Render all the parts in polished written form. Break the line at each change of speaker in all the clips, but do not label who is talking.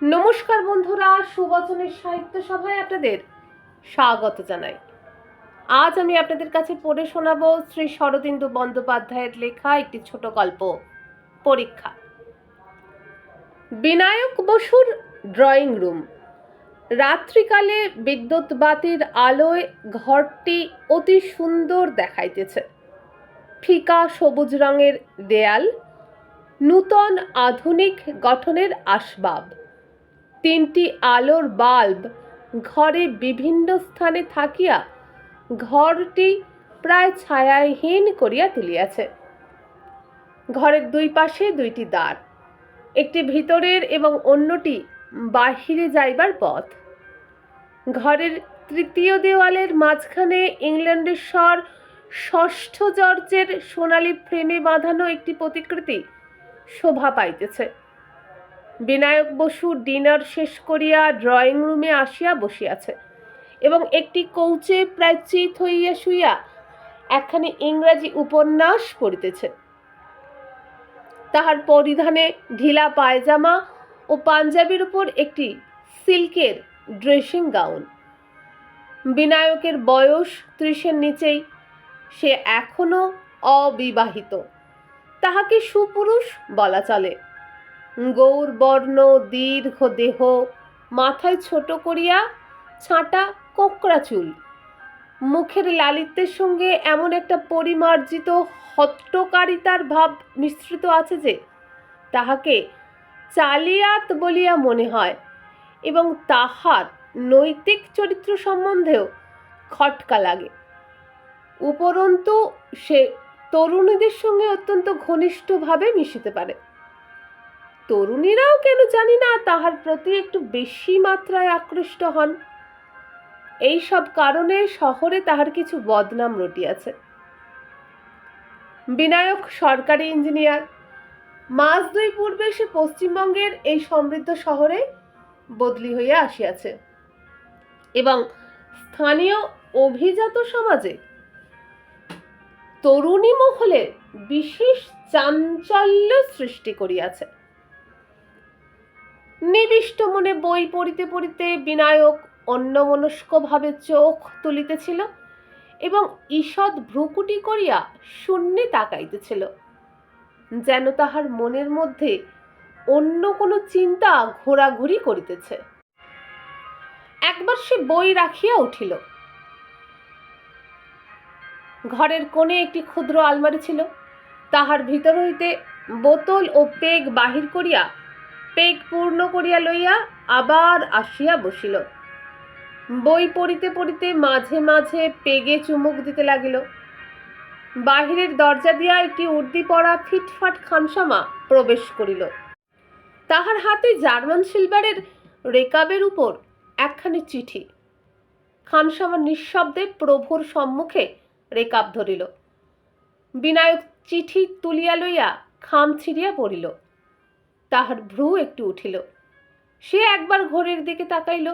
নমস্কার বন্ধুরা, সুবচনের সাহিত্য সভায় আপনাদের স্বাগত জানাই। আজ আমি আপনাদের কাছে পড়ে শোনাবো শ্রী শরদিন্দু বন্দ্যোপাধ্যায়ের লেখা একটি ছোট গল্প, পরীক্ষা। বিনায়ক বসুর ড্রয়িং রুম। রাত্রিকালে বিদ্যুৎ বাতির আলোয় ঘরটি অতি সুন্দর দেখাইতেছে। ফিকা সবুজ রঙের দেয়াল, নূতন আধুনিক গঠনের আসবাব, তিনটি আলোর বাল্ব ঘরে বিভিন্ন স্থানে থাকিয়া ঘরটি প্রায় ছায়াহীন করিয়া তুলিয়াছে। ঘরের দুই পাশে দুইটি দ্বার, একটি ভিতরের এবং অন্যটি বাহিরে যাইবার পথ। ঘরের তৃতীয় দেওয়ালের মাঝখানে ইংল্যান্ডেশ্বর ষষ্ঠ জর্জের সোনালী ফ্রেমে বাঁধানো একটি প্রতিকৃতি শোভা পাইতেছে। বিনায়ক বসু ডিনার শেষ করিয়া ড্রয়িং রুমে আসিয়া বসিয়াছে এবং একটি কৌচে প্রায় চিত হইয়া শুইয়া একখানি ইংরাজি উপন্যাস পড়িতেছে। তাহার পরিধানে ঢিলা পায়জামা ও পাঞ্জাবির উপর একটি সিল্কের ড্রেসিং গাউন। বিনায়কের বয়স 30-এর নিচেই। সে এখনো অবিবাহিত। তাহাকে সুপুরুষ বলা চলে। গৌরবর্ণ দীর্ঘ দেহ, মাথায় ছোট করিয়া ছাঁটা কোঁকড়া চুল, মুখের লালিত্যের সঙ্গে এমন একটা পরিমার্জিত হট্টকারিতার ভাব মিশ্রিত আছে যে তাহাকে চালিয়াত বলিয়া মনে হয় এবং তাহার নৈতিক চরিত্র সম্বন্ধেও খটকা লাগে। উপরন্তু সে তরুণীদের সঙ্গে অত্যন্ত ঘনিষ্ঠভাবে মিশিতে পারে। তরুণীরাও কেন জানি না তাহার প্রতি একটু বেশি মাত্রায় আকৃষ্ট হন। এই সব কারণে শহরে তাহার কিছু বদনাম রটিয়াছে। বিনায়ক সরকারি ইঞ্জিনিয়ার। মাস দুই পূর্বে সে পশ্চিমবঙ্গের এই সমৃদ্ধ শহরে বদলি হইয়া আসিয়াছে এবং স্থানীয় অভিজাত সমাজে তরুণী মহলে বিশেষ চাঞ্চল্য সৃষ্টি করিয়াছে। নিবিষ্ট মনে বই পড়িতে পড়িতে বিনায়ক অন্যমনস্কভাবে চোখ তুলিতেছিল এবং ঈষৎ ভ্রুকুটি করিয়া শূন্যে তাকাইতেছিল, যেন তাহার মনের মধ্যে অন্য কোনো চিন্তা ঘোরাঘুরি করিতেছে। একবার সে বই রাখিয়া উঠিল। ঘরের কোণে একটি ক্ষুদ্র আলমারি ছিল। তাহার ভিতর হইতে বোতল ও পেগ বাহির করিয়া পেগ পূর্ণ করিয়া লইয়া আবার আসিয়া বসিল। বই পড়িতে পড়িতে মাঝে মাঝে পেগে চুমুক দিতে লাগিল। বাহিরের দরজা দিয়া একটি উর্দি পরা ফিটফাট খানসামা প্রবেশ করিল। তাহার হাতে জার্মান সিলভারের রেকাবের উপর একখানি চিঠি। খানসামা নিঃশব্দে প্রভুর সম্মুখে রেকাব ধরিল। বিনায়ক চিঠি তুলিয়া লইয়া খাম ছিঁড়িয়া পড়িল। তাহার ভ্রু একটু উঠিল। সে একবার ঘড়ির দিকে তাকাইল।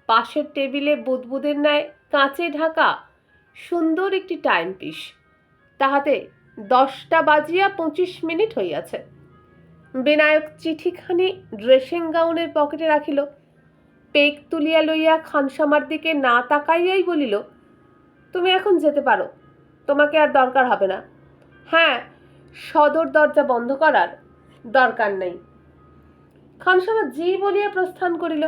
পাশের টেবিলে বুদবুদের ন্যায় কাঁচে ঢাকা সুন্দর একটি টাইম পিস। তাহাতে 10:25 হইয়াছে। বিনায়ক চিঠিখানি ড্রেসিং গাউনের পকেটে রাখিল। পেগ তুলিয়া লইয়া খানসামার দিকে না তাকাইয়াই বলিল, তুমি এখন যেতে পারো, তোমাকে আর দরকার হবে না। হ্যাঁ, সদর দরজা বন্ধ করার দরকার নেই। খানসামা জি বলিয়া প্রস্থান করিল।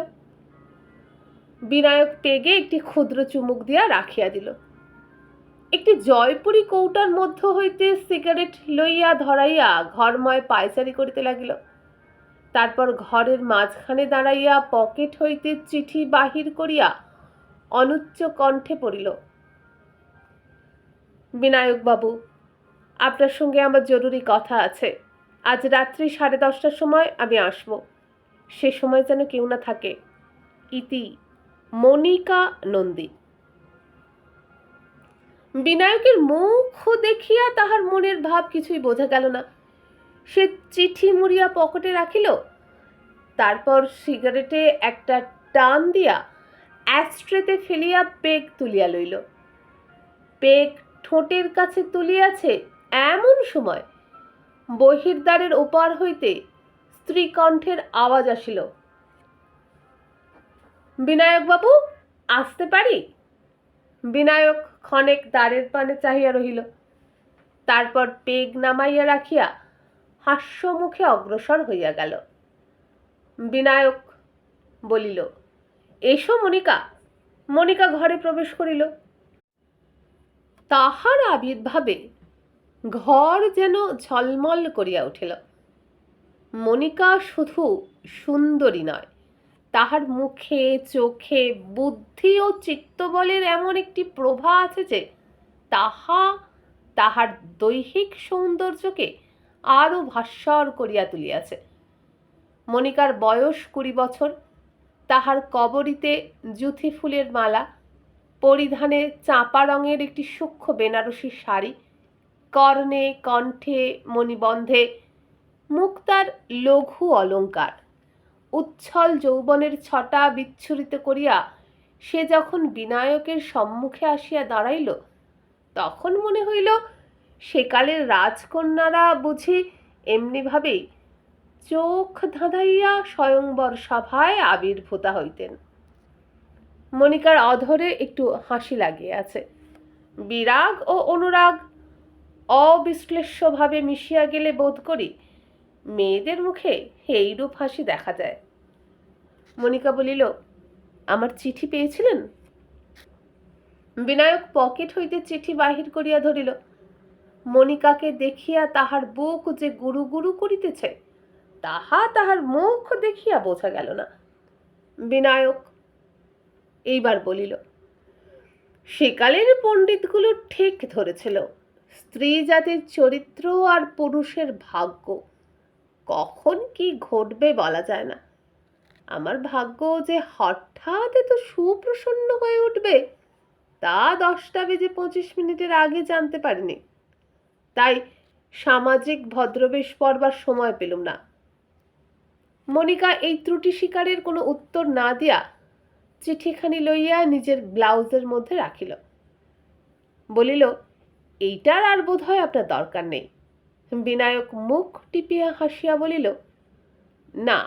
বিনায়ক পেগে একটি ক্ষুদ্র চুমুক দিয়া রাখিয়া দিল। একটি জয়পুরী কৌটার মধ্য হইতে সিগারেট লইয়া ধরাইয়া ঘরময় পায়চারি করিতে লাগিল। তারপর ঘরের মাঝখানে দাঁড়াইয়া পকেট হইতে চিঠি বাহির করিয়া অনুচ্চ কণ্ঠে পড়িল, বিনায়ক বাবু, আপনার সঙ্গে আমার জরুরি কথা আছে। আজ রাত্রি 10:30টার সময় আমি আসব। সে সময় যেন কেউ না থাকে। ইতি মনিকা নন্দী। বিনায়কের মুখ দেখিয়া তাহার মনের ভাব কিছুই বোঝা গেল না। সে চিঠি মুড়িয়া পকেটে রাখিল। তারপর সিগারেটে একটা টান দিয়া অ্যাস্ট্রেতে ফেলিয়া পেগ তুলিয়া লইল। পেগ ঠোঁটের কাছে তুলিয়াছে এমন সময় বহির্দ্বারের ওপার হইতে স্ত্রীকণ্ঠের আওয়াজ আসিল, বিনায়কবাবু, আসতে পারি? বিনায়ক ক্ষণেক দ্বারের পানে চাহিয়া রহিল, তারপর পেগ নামাইয়া রাখিয়া হাস্যমুখে অগ্রসর হইয়া গেল। বিনায়ক বলিল, এসো মনিকা। মনিকা ঘরে প্রবেশ করিল। তাহার আবির্ভাবে ঘর যেন ঝলমল করিয়া উঠিল। মনিকা শুধু সুন্দরী নয়, তাহার মুখে, চোখে বুদ্ধি ও চিত্তবলের এমন একটি প্রভা আছে যে তাহা তাহার দৈহিক সৌন্দর্যকে আরও ভাস্বর করিয়া তুলিয়াছে। মনিকার বয়স 20 বছর। তাহার কবরীতে জুথি ফুলের মালা, পরিধানে চাঁপা রঙের একটি সূক্ষ্ম বেনারসি শাড়ি, কর্ণে কণ্ঠে মণিবন্ধে মুক্তার লঘু অলঙ্কার। উচ্ছল যৌবনের ছটা বিচ্ছুরিত করিয়া সে যখন বিনায়কের সম্মুখে আসিয়া দাঁড়াইল, তখন মনে হইল সেকালের রাজকন্যারা বুঝি এমনিভাবেই চোখ ধাঁধাইয়া স্বয়ংবর সভায় আবির্ভূতা হইতেন। মনিকার অধরে একটু হাসি লাগিয়ে আছে। বিরাগ ও অনুরাগ অবিশ্লেষ্যভাবে মিশিয়া গেলে বোধ করি মেয়েদের মুখে এইরূপ হাসি দেখা যায়। মনিকা বলিল, আমার চিঠি পেয়েছিলেন? বিনায়ক পকেট হইতে চিঠি বাহির করিয়া ধরিল। মনিকাকে দেখিয়া তাহার বুক যে গুরু গুরু করিতেছে, তাহা তাহার মুখ দেখিয়া বোঝা গেল না। বিনায়ক এইবার বলিল, সেকালের পণ্ডিতগুলো ঠিক ধরেছিল, স্ত্রী জাতির চরিত্র আর পুরুষের ভাগ্য কখন কি ঘটবে বলা যায় না। আমার ভাগ্য যে হঠাৎ এত সুপ্রসন্ন হয়ে উঠবে তা 10:25 আগে জানতে পারিনি। তাই সামাজিক ভদ্রবেশ পড়বার সময় পেলুম না। মনিকা এই ত্রুটি স্বীকারের কোনো উত্তর না দিয়া চিঠিখানি লইয়া নিজের ব্লাউজের মধ্যে রাখিল। বলিল, এইটার আর বোধ হয় আপনার দরকার নেই। বিনায়ক মুখ টিপিয়া হাসিয়া বলিল, না,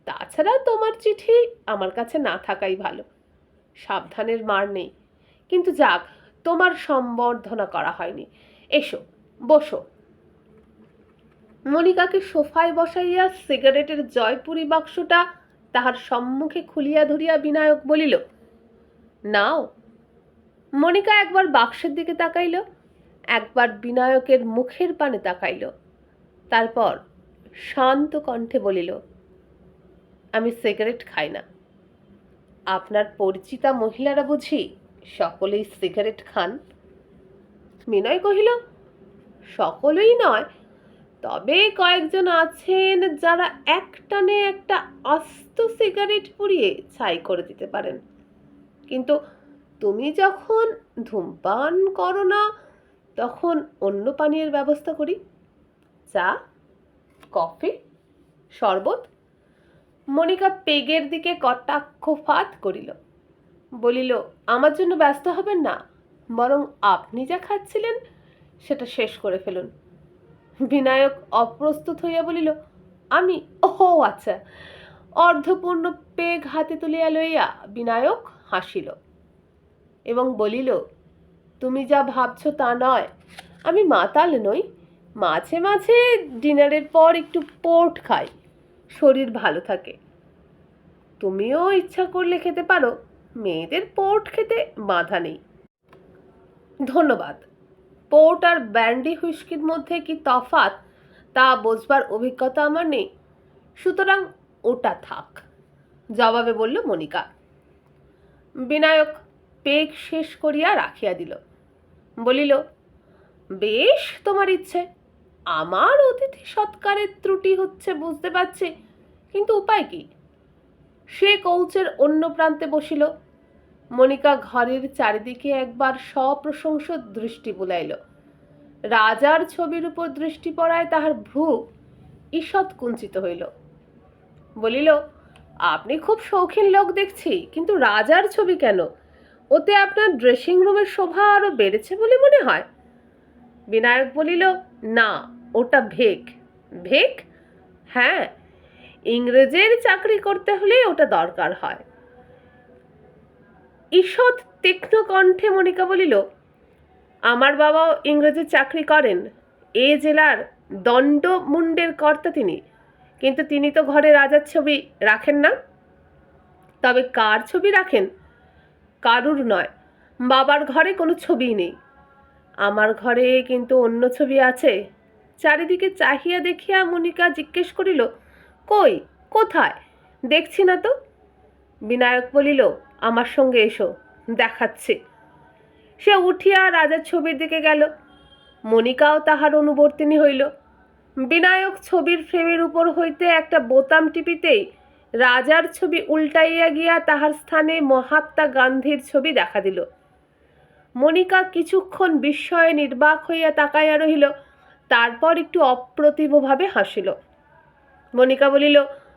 তাছাড়া তোমার চিঠি আমার কাছে না থাকাই ভালো। সাবধানের মার নেই। কিন্তু যাক, তোমার সম্বর্ধনা করা হয়নি। এসো, বসো। মনিকাকে সোফায় বসাইয়া সিগারেটের জয়পুরি বাক্সটা তাহার সম্মুখে খুলিয়া ধরিয়া বিনায়ক বলিল, নাও। মনিকা একবার বাক্সের দিকে তাকাইল, একবার বিনায়কের মুখের পানে তাকাইল, তারপর শান্ত কণ্ঠে বলিল, আমি সিগারেট খাই না। আপনার পরিচিতা মহিলারা বুঝি সকলেই সিগারেট খান? বিনয় কহিল, সকলেই নয়, তবে কয়েকজন আছেন যারা একটানে একটা আস্ত সিগারেট পুড়িয়ে ছাই করে দিতে পারেন। কিন্তু তুমি যখন ধূমপান করো না, তখন অন্য পানীয়ের ব্যবস্থা করি। চা, কফি, শরবত। মনিকা পেগের দিকে কটাক্ষপাত করিল। বলিল, আমার জন্য ব্যস্ত হবেন না, বরং আপনি যা খাচ্ছিলেন সেটা শেষ করে ফেলুন। বিনায়ক অপ্রস্তুত হইয়া বলিল, আমি? ও আচ্ছা। অর্ধপূর্ণ পেগ হাতে তুলিয়া লইয়া বিনায়ক হাসিল এবং বলিল, তুমি যা ভাবছ তা নয়। আমি মাতাল নই। মাঝে মাঝে ডিনারের পর একটু পোর্ট খাই, শরীর ভালো থাকে। তুমিও ইচ্ছা করলে খেতে পারো, মেয়েদের পোর্ট খেতে বাধা নেই। ধন্যবাদ। পোর্ট আর ব্র্যান্ডি হুইস্কির মধ্যে কি তফাৎ তা বোঝবার অভিজ্ঞতা আমার নেই, সুতরাং ওটা থাক, জবাবে বলল মনিকা। বিনায়ক পেগ শেষ করিয়া রাখিয়া দিল। বলিল, বেশ, তোমার ইচ্ছে। আমার অতিথি সৎকারের ত্রুটি হচ্ছে বুঝতে পারছি, কিন্তু উপায় কি? সে কৌচের অন্য প্রান্তে বসিল। মনিকা ঘরের চারিদিকে একবার সপ্রশংস দৃষ্টি বুলাইল। রাজার ছবির উপর দৃষ্টি পড়ায় তাহার ভ্রু ঈষৎ কুঞ্চিত হইল। বলিল, আপনি খুব শৌখিন লোক দেখছি, কিন্তু রাজার ছবি কেন? ওতে আপনার ড্রেসিং রুমের শোভা আরো বেড়েছে বলে মনে হয়। বিনায়ক বলিল, না, ওটা ভেক। ভেক? হ্যাঁ, ইংরেজের চাকরি করতে হলে ওটা দরকার হয়। ঈষৎ তীক্ষ্ণ কণ্ঠে মনিকা বলিল, আমার বাবাও ইংরেজির চাকরি করেন, এ জেলার দণ্ডমুণ্ডের কর্তা তিনি, কিন্তু তিনি তো ঘরে রাজার ছবি রাখেন না। তবে কার ছবি রাখেন? কারুর নয়, বাবার ঘরে কোনো ছবিই নেই। আমার ঘরে কিন্তু অন্য ছবি আছে। চারিদিকে চাহিয়া দেখিয়া মনিকা জিজ্ঞেস করিল, কই, কোথায়? দেখছি না তো। বিনায়ক বলিল, আমার সঙ্গে এসো, দেখাচ্ছি। সে উঠিয়া রাজার ছবির দিকে গেল। মনিকাও তাহার অনুবর্তিনী হইল। বিনায়ক ছবির ফ্রেমের উপর হইতে একটা বোতাম টিপিতেই রাজার ছবি উল্টাইয়া গিয়া তাহার স্থানে মহাত্মা গান্ধীর ছবি দেখা দিল। মনিকা কিছুক্ষণ বিস্ময়ে নির্বাক হইয়া তাকাইয়া রহিল, তারপর একটু অপ্রতিভভাবে হাসিল। মনিকা বলিল,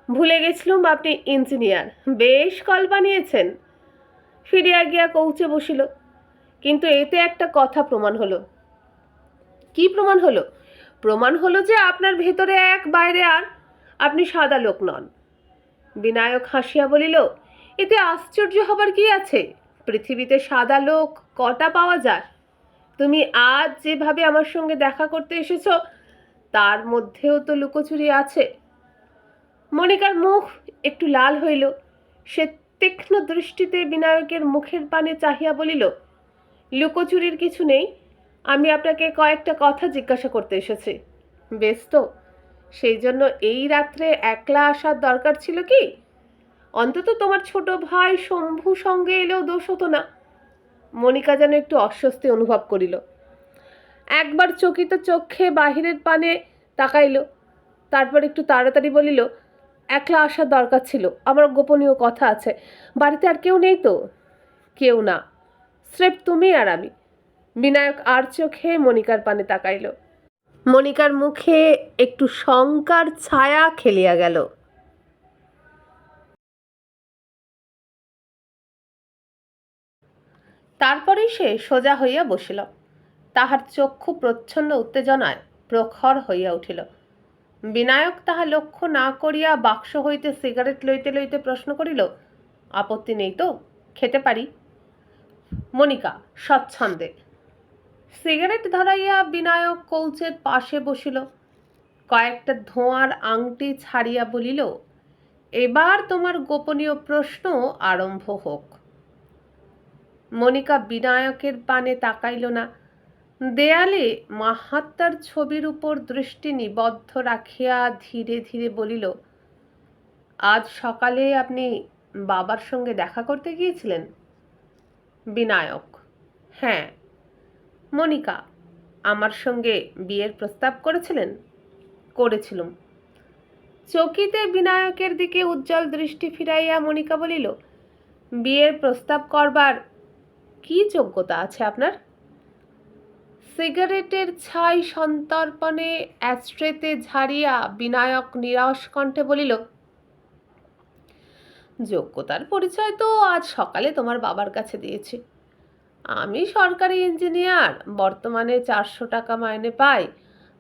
ভুলে গেছিলুম আপনি ইঞ্জিনিয়ার, বেশ কল বানিয়েছেন। ফিরিয়া গিয়া কৌচে বসিল। কিন্তু এতে একটা কথা প্রমাণ হলো। কি প্রমাণ হলো? প্রমাণ হলো যে আপনার ভেতরে এক, বাইরে আর। আপনি সাদা লোক নন। বিনায়ক হাসিয়া বলিল, এতে আশ্চর্য হবার কি আছে? পৃথিবীতে সাদা লোক কটা পাওয়া যায়? তুমি আজ যেভাবে আমার সঙ্গে দেখা করতে এসেছো, তার মধ্যেও তো লুকোচুরি আছে। মনিকার মুখ একটু লাল হইল। সে তীক্ষ্ণ দৃষ্টিতে বিনায়কের মুখের পানে চাহিয়া বলিল, লুকোচুরির কিছু নেই। আমি আপনাকে কয়েকটা কথা জিজ্ঞাসা করতে এসেছি। বেশ তো, সেই জন্য এই রাত্রে একলা আসার দরকার ছিল কি? অন্তত তোমার ছোট ভাই শম্ভু সঙ্গে এলেও দোষ হতো না। মনিকা যেন একটু অস্বস্তি অনুভব করিল। একবার চকিত চক্ষে বাহিরের পানে তাকাইল, তারপর একটু তাড়াতাড়ি বলিল, একলা আসার দরকার ছিল, আমার গোপনীয় কথা আছে। বাড়িতে আর কেউ নেই তো? কেউ না, স্রেফ তুমি আর আমি। বিনায়ক আর চোখে মনিকার পানে তাকাইল। মনিকার মুখে একটু শঙ্কার ছায়া খেলিয়া গেল। তারপরেই সে সোজা হইয়া বসিল। তাহার চক্ষু প্রচ্ছন্ন উত্তেজনায় প্রখর হইয়া উঠিল। বিনায়ক তাহা লক্ষ্য না করিয়া বাক্স হইতে সিগারেট লইতে লইতে প্রশ্ন করিল, আপত্তি নেই তো? খেতে পারি? মনিকা স্বচ্ছন্দে। সিগারেট ধরাইয়া বিনায়ক কৌচের পাশে বসিল। কয়েকটা ধোঁয়ার আংটি ছাড়িয়া বলিল, এবার তোমার গোপনীয় প্রশ্ন আরম্ভ হোক। মনিকা বিনায়কের পানে তাকাইল না। দেয়ালে মাহাত্মার ছবির উপর দৃষ্টি নিবদ্ধ রাখিয়া ধীরে ধীরে বলিল, আজ সকালে আপনি বাবার সঙ্গে দেখা করতে গিয়েছিলেন? বিনায়ক, হ্যাঁ। মনিকা, আমার সঙ্গে বিয়ের প্রস্তাব করেছিলেন? করেছিলুম। চকিতে বিনায়কের দিকে উজ্জ্বল দৃষ্টি ফিরাইয়া মনিকা বলিল, বিয়ের প্রস্তাব করবার কি যোগ্যতা আছে আপনার? সিগারেটের ছাই সন্তর্পণে অ্যাস্ট্রেতে ঝাড়িয়া বিনায়ক নিরস কণ্ঠে বলিল, যোগ্যতার পরিচয় তো আজ সকালে তোমার বাবার কাছে দিয়েছি। আমি সরকারি ইঞ্জিনিয়ার, বর্তমানে 400 টাকা মাইনে পাই,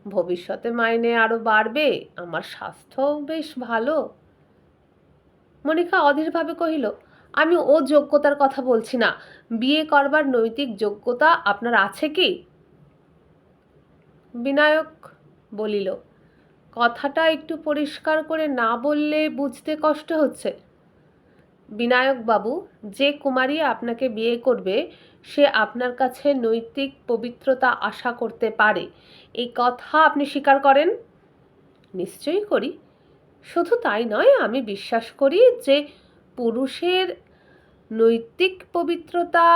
ভবিষ্যতে মাইনে আরও বাড়বে, আমার স্বাস্থ্যও বেশ ভালো। মনিকা অধীরভাবে কহিল, আমি ও যোগ্যতার কথা বলছি না, বিয়ে করবার নৈতিক যোগ্যতা আপনার আছে কি? বিনায়ক বলিল, কথাটা একটু পরিষ্কার করে না বললে বুঝতে কষ্ট হচ্ছে। বিনায়ক বাবু, যে কুমারী আপনাকে বিয়ে করবে সে আপনার কাছে নৈতিক পবিত্রতা আশা করতে পারে, এই কথা আপনি স্বীকার করেন? নিশ্চয়ই করি। শুধু তাই নয়, আমি বিশ্বাস করি যে পুরুষের নৈতিক পবিত্রতা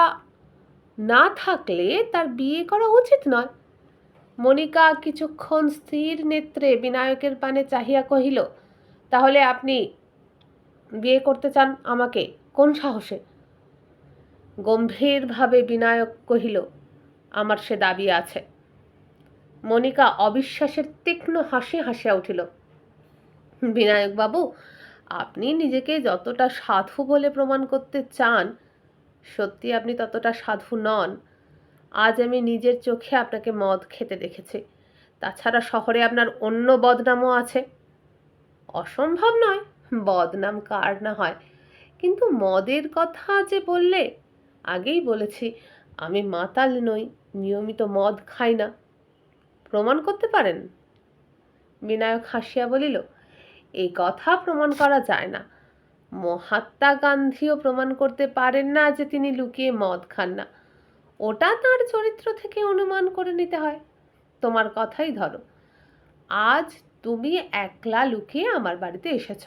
না থাকলে তার বিয়ে করা উচিত নয়। মনিকা কিছুক্ষণ স্থির নেত্রে বিনায়কের পানে চাহিয়া কহিল, তাহলে আপনি বিয়ে করতে চান আমাকে? কোন সাহসে? গম্ভীরভাবে বিনায়ক কহিল, আমার সে দাবি আছে। মনিকা অবিশ্বাসের তীক্ষ্ণ হাসি হাসিয়া উঠিল। বিনায়ক বাবু, আপনি নিজেকে যতটা সাধু বলে প্রমাণ করতে চান, সত্যি আপনি ততটা সাধু নন। আজ আমি নিজের চোখে আপনাকে মদ খেতে দেখেছি। তাছাড়া শহরে আপনার অন্য বদনামও আছে। অসম্ভব নয়, বদনাম কার না হয়, কিন্তু মদের কথা যে বললে, আগেই বলেছি আমি মাতাল নই, নিয়মিত মদ খাই না। প্রমাণ করতে পারেন? বিনায়ক হাসিয়া বলিল, এই কথা প্রমাণ করা যায় না। মহাত্মা গান্ধীও প্রমাণ করতে পারেন না যে তিনি লুকিয়ে মদ খান না। ওটা তাঁর চরিত্র থেকে অনুমান করে নিতে হয়। তোমার কথাই ধরো, আজ তুমি একলা লুকিয়ে আমার বাড়িতে এসেছ।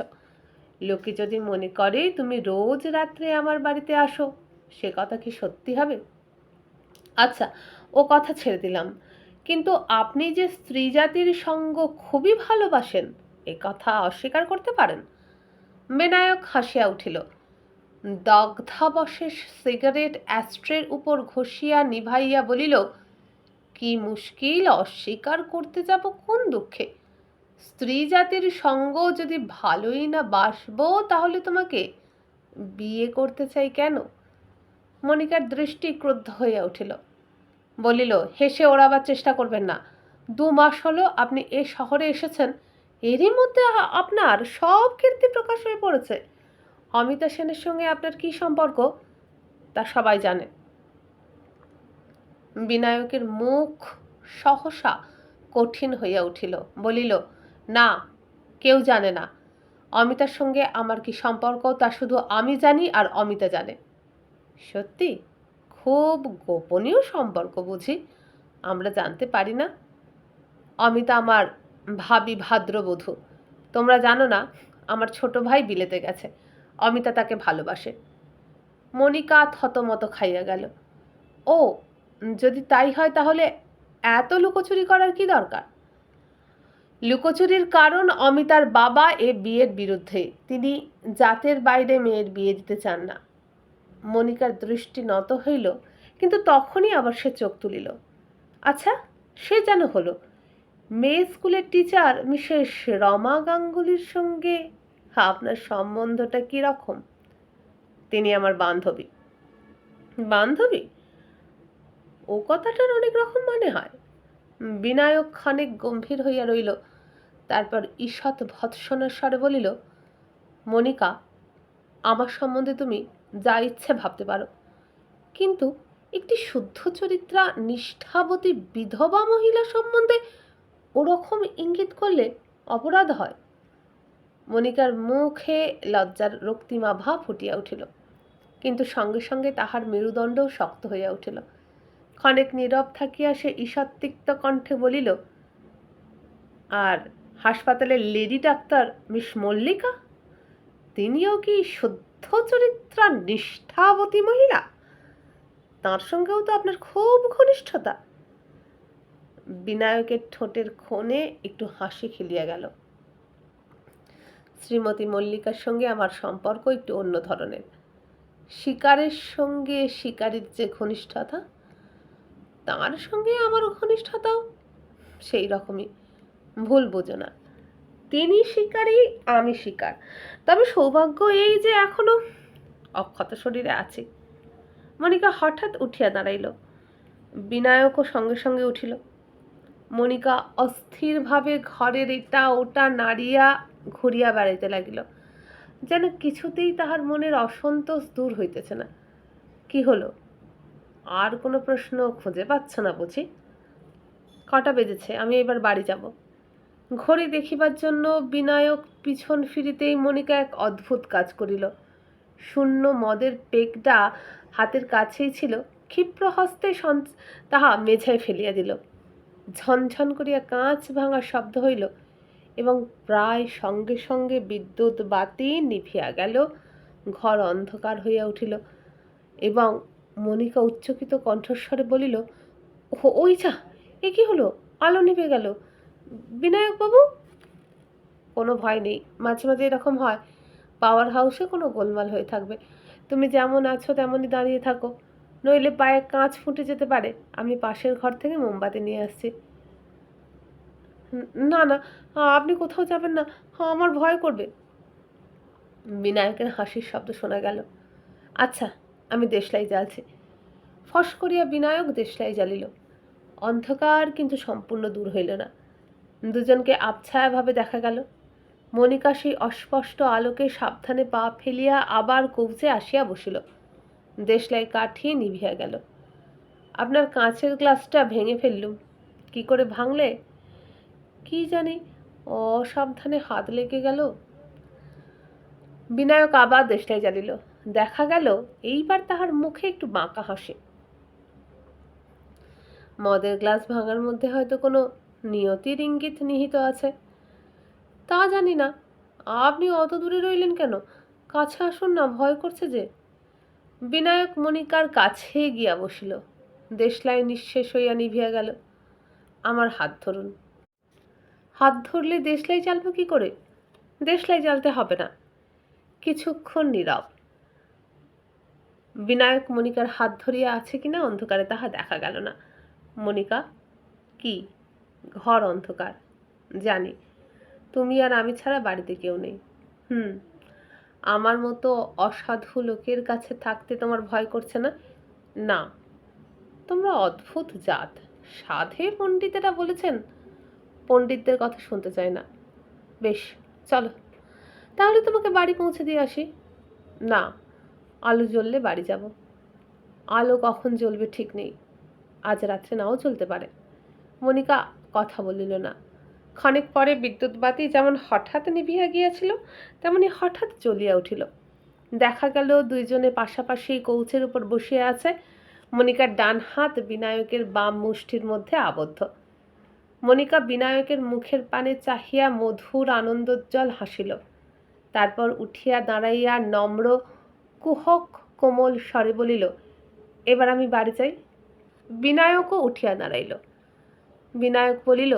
লোকে যদি মনে করে তুমি রোজ রাত্রে আমার বাড়িতে আসো, সে কথা কি সত্যি হবে? আচ্ছা, ও কথা ছেড়ে দিলাম, কিন্তু আপনি যে স্ত্রী জাতির সঙ্গ খুবই ভালোবাসেন, এ কথা অস্বীকার করতে পারেন? বিনায়ক হাসিয়া উঠিল। দগ্ধাবশেষ সিগারেট অ্যাস্ট্রের উপর ঘষিয়া নিভাইয়া বলিল, কি মুশকিল, অস্বীকার করতে যাব কোন দুঃখে? স্ত্রী জাতির সঙ্গ যদি ভালোই না বাসবো, তাহলে তোমাকে বিয়ে করতে চাই কেন? মনিকার দৃষ্টি ক্রুদ্ধ হইয়া উঠিল। বলিল, হেসে ওড়াবার চেষ্টা করবেন না। 2 মাস হলো আপনি এ শহরে এসেছেন, এরই মধ্যে আপনার সব কীর্তি প্রকাশ হয়ে পড়েছে। অমিতা সেনের সঙ্গে আপনার কি সম্পর্ক তা সবাই জানে। বিনায়কের মুখ সহসা কঠিন হইয়া উঠিল। বলিল, না, কেউ জানে না। অমিতার সঙ্গে আমার কি সম্পর্ক তা শুধু আমি জানি আর অমিতা জানে। সত্যি? খুব গোপনীয় সম্পর্ক বুঝি? আমরা জানতে পারি না? অমিতা আমার ভাবি ভাদ্রবধূ। তোমরা জানো না, আমার ছোট ভাই বিলেতে গেছে, অমিতা তাকে ভালোবাসে। মনিকা থতমত খাইয়া গেল। ও, যদি তাই হয় তাহলে এত লুকোচুরি করার কি দরকার? লুকোচুরির কারণ অমিতার বাবা এ বিয়ের বিরুদ্ধে। তিনি জাতের বাইরে মেয়ের বিয়ে দিতে চান না। মনিকার দৃষ্টি নত হইল, কিন্তু তখনই আবার সে চোখ তুলিল। আচ্ছা, সে যেন হলো। মেয়ে স্কুলের টিচার মিসেস রমা গাঙ্গুলির সঙ্গে আপনার সম্বন্ধটা কি রকম? তিনি আমার বান্ধবী। বান্ধবী? ও কথাটার অনেক রকম মানে হয়। বিনায়ক খানিক গম্ভীর হইয়া রইল, তারপর ঈষৎ ভৎসনার স্বরে বলিল, মনিকা, আমার সম্বন্ধে তুমি যা ইচ্ছে ভাবতে পারো, কিন্তু একটি শুদ্ধ চরিত্রা নিষ্ঠাবতী বিধবা মহিলা সম্বন্ধে ওরকম ইঙ্গিত করলে অপরাধ হয়। মনিকার মুখে লজ্জার রক্তিমা ভাব ফুটিয়া উঠিল, কিন্তু সঙ্গে সঙ্গে তাহার মেরুদণ্ডও শক্ত হইয়া উঠিল। ক্ষণেক নীরব থাকিয়া সে ঈষৎ তিক্ত কণ্ঠে বলিল, আর হাসপাতালের লেডি ডাক্তার মিস মল্লিকা, তিনিও কি শুদ্ধ চরিত্রা নিষ্ঠাবতী মহিলা? তাঁর সঙ্গেও তো আপনার খুব ঘনিষ্ঠতা। বিনায়কের ঠোঁটের কোণে একটু হাসি খেলিয়া গেল। শ্রীমতী মল্লিকার সঙ্গে আমার সম্পর্ক একটু অন্য ধরনের। শিকারের সঙ্গে শিকারীর যে ঘনিষ্ঠতা, তার সঙ্গে আমার ঘনিষ্ঠতাও সেই রকমই। ভুল বোঝো না, তিনি শিকারী, আমি শিকার। তবে সৌভাগ্য এই যে এখনো অক্ষত শরীরে আছি। মনিকা হঠাৎ উঠিয়া দাঁড়াইল। বিনায়কও সঙ্গে সঙ্গে উঠিল। মনিকা অস্থিরভাবে ঘরের এটা ওটা নাড়িয়া ঘুরিয়া বেড়াইতে লাগিল, যেন কিছুতেই তাহার মনের অসন্তোষ দূর হইতেছে না। কি হলো? আর কোনো প্রশ্ন খুঁজে পাচ্ছ না বুঝি? কটা বেজেছে? আমি এবার বাড়ি যাব। ঘড়ি দেখিবার জন্য বিনায়ক পিছন ফিরিতেই মনিকা এক অদ্ভুত কাজ করিল। শূন্য মদের পেকটা হাতের কাছেই ছিল, ক্ষিপ্র হস্তে তাহা মেঝায় ফেলিয়া দিল। ঝনঝন করিয়া কাঁচ ভাঙার শব্দ হইল এবং প্রায় সঙ্গে সঙ্গে বিদ্যুৎ বাতি নিভিয়া গেল। ঘর অন্ধকার হইয়া উঠিল এবং মনিকা উচ্চকিত কণ্ঠস্বরে বলিল, ওই যা, এ কি হলো? আলো নিভে গেল। বিনায়কবাবু? কোনো ভয় নেই, মাঝে মাঝে এরকম হয়। পাওয়ার হাউসে কোনো গোলমাল হয়ে থাকবে। তুমি যেমন আছো তেমনই দাঁড়িয়ে থাকো, নইলে পায়ে কাঁচ ফুটে যেতে পারে। আমি পাশের ঘর থেকে মোমবাতি নিয়ে আসছি। না না, আপনি কোথাও যাবেন না, আমার ভয় করবে। বিনায়কের হাসির শব্দ শোনা গেল। আচ্ছা, আমি দেশলাই জ্বালছি। ফস করিয়া বিনায়ক দেশলাই জ্বালিল। অন্ধকার কিন্তু সম্পূর্ণ দূর হইল না। দুজনকে আবছায়াভাবে দেখা গেল। মনিকা সেই অস্পষ্ট আলোকে সাবধানে পা ফেলিয়া আবার কৌচে আসিয়া বসিল। দেশলাই কাঠিয়ে নিভিয়া গেল। আপনার কাঁচের গ্লাসটা ভেঙে ফেললুম। কি করে ভাঙলে? কি জানি, অসাবধানে হাত লেগে গেল। বিনায়ক আবার দেশলাই জ্বালিল। দেখা গেল এইবার তাহার মুখে একটু বাঁকা হাসি। মদের গ্লাস ভাঙার মধ্যে হয়তো কোনো নিয়তির ইঙ্গিত নিহিত আছে। তা জানি না। আপনি অত দূরে রইলেন কেন? কাছে আসুন না, ভয় করছে যে। বিনায়ক মনিকার কাছে গিয়া বসিল। দেশলাই নিঃশেষ হইয়া নিভিয়া গেল। আমার হাত ধরুন। হাত ধরলে দেশলাই জ্বালব কি করে? দেশলাই জ্বালতে হবে না। কিছুক্ষণ নীরব। বিনায়ক মনিকার হাত ধরিয়া আছে কিনা অন্ধকারে তাহা দেখা গেল না। মনিকা, কি? ঘর অন্ধকার, জানি। তুমি আর আমি ছাড়া বাড়িতে কেউ নেই। আমার মতো অসাধু লোকের কাছে থাকতে তোমার ভয় করছে না? না। তোমরা অদ্ভুত জাত। সাধে পণ্ডিতেরা বলেছেন পণ্ডিতদের কথা শুনতে চায় না। বেশ, চলো তাহলে তোমাকে বাড়ি পৌঁছে দিয়ে আসি। না, আলো জ্বললে বাড়ি যাব। আলো কখন জ্বলবে ঠিক নেই, আজ রাত্রে নাও চলতে পারে। মনিকা কথা বলিল না। ক্ষণেক পরে বিদ্যুৎ বাতি যেমন হঠাৎ নিভিয়া গিয়াছিল তেমনি হঠাৎ জ্বলিয়া উঠিল। দেখা গেল দুইজনে পাশাপাশি কৌচের উপর বসিয়া আছে। মনিকার ডান হাত বিনায়কের বাম মুষ্টির মধ্যে আবদ্ধ। মনিকা বিনায়কের মুখের পানে চাহিয়া মধুর আনন্দোজ্জ্বল হাসিল। তারপর উঠিয়া দাঁড়াইয়া নম্র কুহক কোমল স্বরে বলিল, এবার আমি বাড়ি যাই। বিনায়কও উঠিয়া দাঁড়াইল। বিনায়ক বলিল,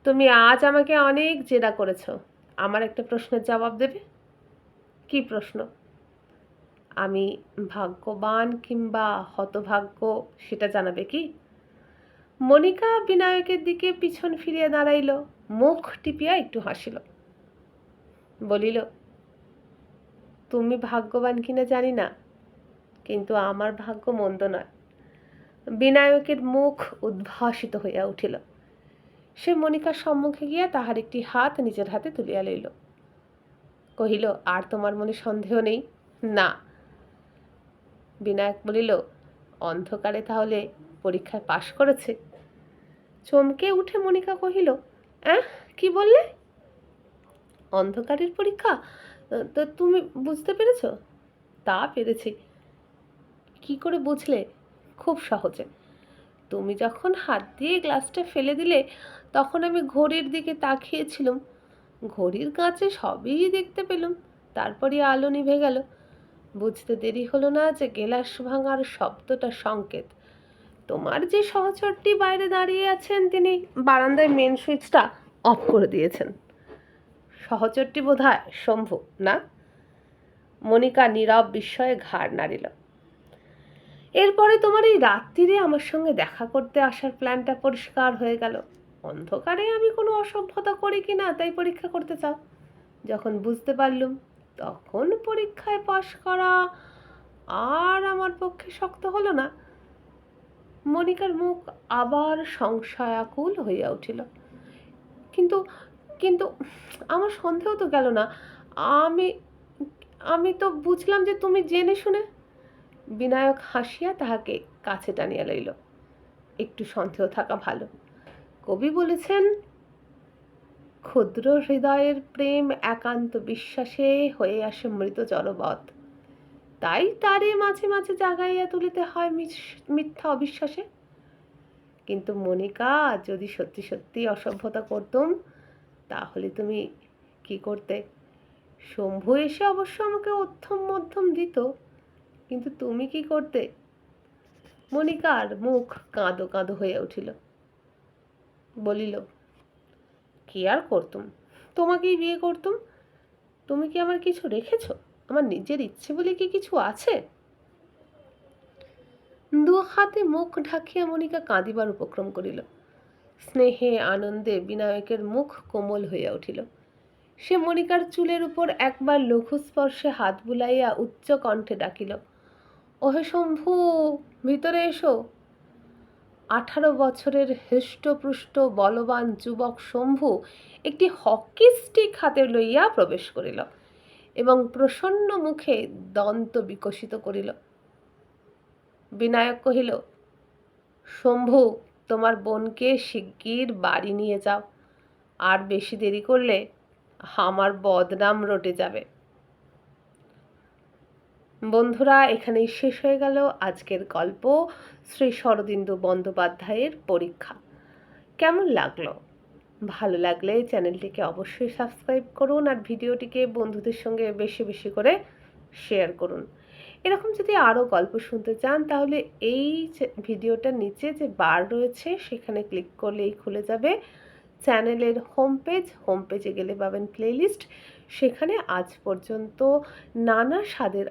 তুমি আজ আমাকে অনেক জেরা করেছ। আমার একটা প্রশ্নের জবাব দেবে? কি প্রশ্ন? আমি ভাগ্যবান কিংবা হতভাগ্য সেটা জানাবে কি? মনিকা বিনায়কের দিকে পিছন ফিরিয়া দাঁড়াইল, মুখ টিপিয়া একটু হাসিল। বলিল, তুমি ভাগ্যবান কিনা জানি না, কিন্তু আমার ভাগ্য মন্দ নয়। বিনায়কের মুখ উদ্ভাসিত হইয়া উঠিল। সে মনিকার সম্মুখে গিয়া তাহার একটি হাত নিজের হাতে তুলিয়া লইল। কহিল, আর তোমার মনে সন্দেহ নেই? না। বিনায়ক বলিল, অন্ধকারে তাহলে পরীক্ষায় পাশ করেছে? চমকে উঠে মনিকা কহিল, কি বললে? অন্ধকারের পরীক্ষা? তো তুমি বুঝতে পেরেছ? তা পেরেছি। কি করে বুঝলে? খুব সহজে। তুমি যখন হাত দিয়ে গ্লাসটা ফেলে দিলে তখন আমি ঘড়ির দিকে তাকিয়েছিলাম। ঘড়ির কাছে সবই দেখতে পেলাম। তারপরে আলো নিভে গেল। বুঝতে দেরি হলো না যে গ্লাস ভাঙার শব্দটা সংকেত। তোমার যে সহচরটি বাইরে দাঁড়িয়ে আছেন তিনি বারান্দায় মেন সুইচটা অফ করে দিয়েছেন। সহচরটি বোধহয় শম্ভু, না? মনিকা নীরব বিস্ময়ে ঘাড় নাড়িল। এরপরে তোমার এই রাত্রিরে আমার সঙ্গে দেখা করতে আসার প্ল্যানটা পরিষ্কার হয়ে গেল। অন্ধকারে আমি কোনো অসভ্যতা করি কি না তাই পরীক্ষা করতে চাও। যখন বুঝতে পারলুম তখন পরীক্ষায় পাশ করা আর আমার পক্ষে শক্ত হলো না। মনিকার মুখ আবার সংশয়াকুল হইয়া উঠিল। কিন্তু কিন্তু আমার সন্দেহ তো গেল না। আমি আমি তো বুঝলাম যে তুমি জেনে শুনে। বিনায়ক হাসিয়া তাহাকে কাছে টানিয়া লইল। একটু সন্দেহ থাকা ভালো। কবি বলেছেন, ক্ষুদ্র হৃদয়ের প্রেম একান্ত বিশ্বাসে হয়ে আসে মৃত জলবৎ। তাই তারে মাঝে মাঝে জাগাইয়া তুলিতে হয় মিথ্যা অবিশ্বাসে। কিন্তু মনিকা, যদি সত্যি সত্যি অসভ্যতা করতুম তাহলে তুমি কি করতে? শম্ভু এসে অবশ্য আমাকে অধ্যম মধ্যম দিত, কিন্তু তুমি কি করতে? মনিকার মুখ কাঁদো কাঁদো হয়ে উঠিল। বলিল, কি আর করতুম? তোমাকেই বিয়ে করতুম। তুমি কি আমার কিছু রেখেছ? আমার নিজের ইচ্ছে বলে কি কিছু আছে? দু হাতে মুখ ঢাকিয়া মনিকা কাঁদিবার উপক্রম করিল। স্নেহে আনন্দে বিনায়কের মুখ কোমল হইয়া উঠিল। সে মনিকার চুলের উপর একবার লঘু স্পর্শে হাত বুলাইয়া উচ্চ কণ্ঠে ডাকিল, ওহে শম্ভু, ভিতরে এসো। 18 বছরের হৃষ্টপুষ্ট বলবান যুবক শম্ভু একটি হকি স্টিক হাতে লইয়া প্রবেশ করিল এবং প্রসন্ন মুখে দন্ত বিকশিত করিল। বিনায়ক কহিল, শম্ভু, তোমার বোনকে শিগগির বাড়ি নিয়ে যাও, আর বেশি দেরি করলে আমার বদনাম রটে যাবে। বন্ধুরা, এখানেই শেষ হয়ে গেল আজকের গল্প, শ্রী শরদিন্দু বন্দ্যোপাধ্যায়ের পরীক্ষা। কেমন লাগলো? ভালো লাগলে চ্যানেলটিকে অবশ্যই সাবস্ক্রাইব করুন, আর ভিডিওটিকে বন্ধুদের সঙ্গে বেশি বেশি করে শেয়ার করুন। এরকম যদি আরও গল্প শুনতে চান তাহলে এই ভিডিওটার নিচে যে বার রয়েছে সেখানে ক্লিক করলেই খুলে যাবে চ্যানেলের হোম পেজে গেলে পাবেন প্লেলিস্ট। সেখানে আজ পর্যন্ত নানা স্বাদের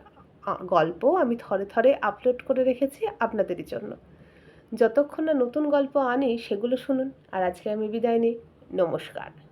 গল্প আমি থরে থরে আপলোড করে রেখেছি আপনাদেরই জন্য। যতক্ষণ না নতুন গল্প আনি সেগুলো শুনুন। আর আজকে আমি বিদায় নিই। নমস্কার।